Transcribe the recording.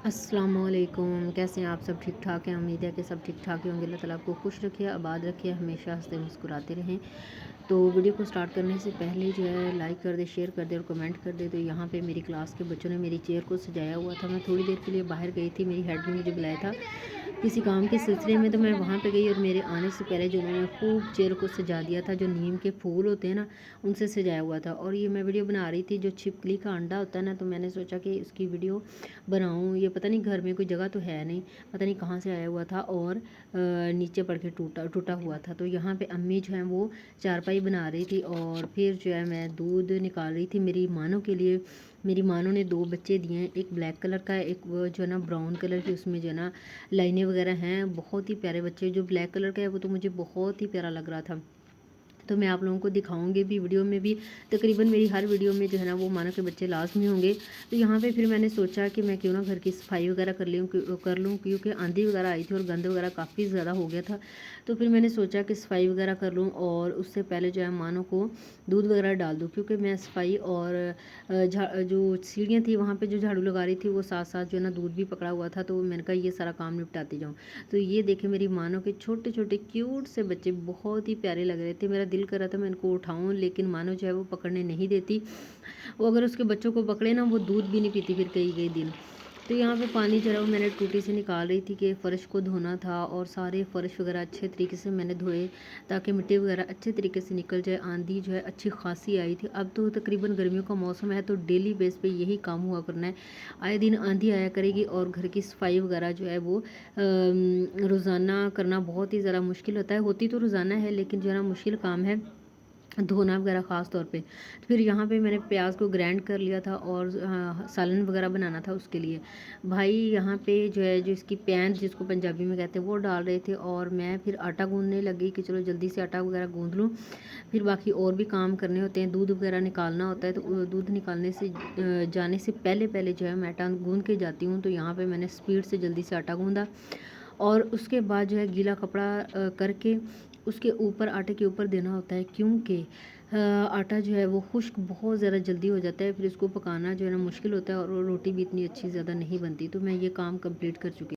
अस्सलामुअलैकुम। कैसे हैं आप? सब ठीक ठाक हैं? उम्मीद है कि सब ठीक ठाक ही होंगे। अल्लाह ताला आपको खुश रखे, आबाद रखे, हमेशा हंसते मुस्कुराते रहें। तो वीडियो को स्टार्ट करने से पहले जो है लाइक कर दे, शेयर कर दे और कमेंट कर दे। तो यहाँ पे मेरी क्लास के बच्चों ने मेरी चेयर को सजाया हुआ था। मैं थोड़ी देर के लिए बाहर गई थी, मेरी हेड ने मुझे बुलाया था किसी काम के सिलसिले में, तो मैं वहाँ पे गई और मेरे आने से पहले जो उन्होंने खूब चेयर को सजा दिया था। जो नीम के फूल होते हैं ना, उनसे सजाया हुआ था। और ये मैं वीडियो बना रही थी, जो छिपकली का अंडा होता है ना, तो मैंने सोचा कि उसकी वीडियो बनाऊँ। ये पता नहीं घर में कोई जगह तो है नहीं, पता नहीं कहाँ से आया हुआ था और नीचे पड़ के टूटा टूटा हुआ था। तो यहाँ पे अम्मी जो है वो चारपाई बना रही थी और फिर जो है मैं दूध निकाल रही थी मेरी मानों के लिए। मेरी मानों ने दो बच्चे दिए हैं, एक ब्लैक कलर का है, एक वो जो है ना ब्राउन कलर की, उसमें जो है ना लाइनें वगैरह हैं। बहुत ही प्यारे बच्चे। जो ब्लैक कलर का है वो तो मुझे बहुत ही प्यारा लग रहा था, तो मैं आप लोगों को दिखाऊंगी भी वीडियो में भी। तकरीबन मेरी हर वीडियो में जो है ना वो मानो के बच्चे लाजमी होंगे। तो यहाँ पे फिर मैंने सोचा कि मैं क्यों ना घर की सफाई वगैरह कर लूँ, क्योंकि आंधी वगैरह आई थी और गंद वगैरह काफ़ी ज़्यादा हो गया था। तो फिर मैंने सोचा कि सफाई वगैरह कर लूँ और उससे पहले जो है मानो को दूध वगैरह डाल दूँ, क्योंकि मैं सफाई और जो सीढ़ियाँ थी वहाँ पर जो झाड़ू लगा रही थी वो साथ साथ जो है ना दूध भी पकड़ा हुआ था। तो मैंने कहा ये सारा काम निपटाती जाऊँ। तो ये देखे मेरी मानो के छोटे छोटे क्यूट से बच्चे बहुत ही प्यारे लग रहे थे। मेरा दिल कर रहा था मैं इनको उठाऊं, लेकिन मानो जो है वो पकड़ने नहीं देती। वो अगर उसके बच्चों को पकड़े ना, वो दूध भी नहीं पीती फिर कई कई दिन। तो यहाँ पे पानी जो है वो मैंने टूटी से निकाल रही थी कि फ़र्श को धोना था, और सारे फ़र्श वगैरह अच्छे तरीके से मैंने धोए ताकि मिट्टी वगैरह अच्छे तरीके से निकल जाए। आंधी जो है अच्छी खासी आई थी। अब तो तकरीबन गर्मियों का मौसम है, तो डेली बेस पे यही काम हुआ करना है। आए दिन आंधी आया करेगी और घर की सफाई वगैरह जो है वो रोज़ाना करना बहुत ही ज़्यादा मुश्किल होता है। होती तो रोज़ाना है, लेकिन जो है ना मुश्किल काम है धोना वगैरह ख़ास तौर पे। तो फिर यहाँ पे मैंने प्याज को ग्राइंड कर लिया था और सालन वगैरह बनाना था उसके लिए। भाई यहाँ पे जो है जो इसकी पैन जिसको पंजाबी में कहते हैं वो डाल रहे थे, और मैं फिर आटा गूंदने लगी कि चलो जल्दी से आटा वगैरह गूंद लूँ। फिर बाकी और भी काम करने होते हैं, दूध वगैरह निकालना होता है। तो दूध निकालने से जाने से पहले पहले जो है मैं आटा गूंद के जाती हूँ। तो यहाँ पर मैंने स्पीड से जल्दी से आटा गूंदा और उसके बाद जो है गीला कपड़ा करके उसके ऊपर आटे के ऊपर देना होता है, क्योंकि आटा जो है वो खुश्क बहुत ज़्यादा जल्दी हो जाता है। फिर इसको पकाना जो है ना मुश्किल होता है और रोटी भी इतनी अच्छी ज़्यादा नहीं बनती। तो मैं ये काम कंप्लीट कर चुकी।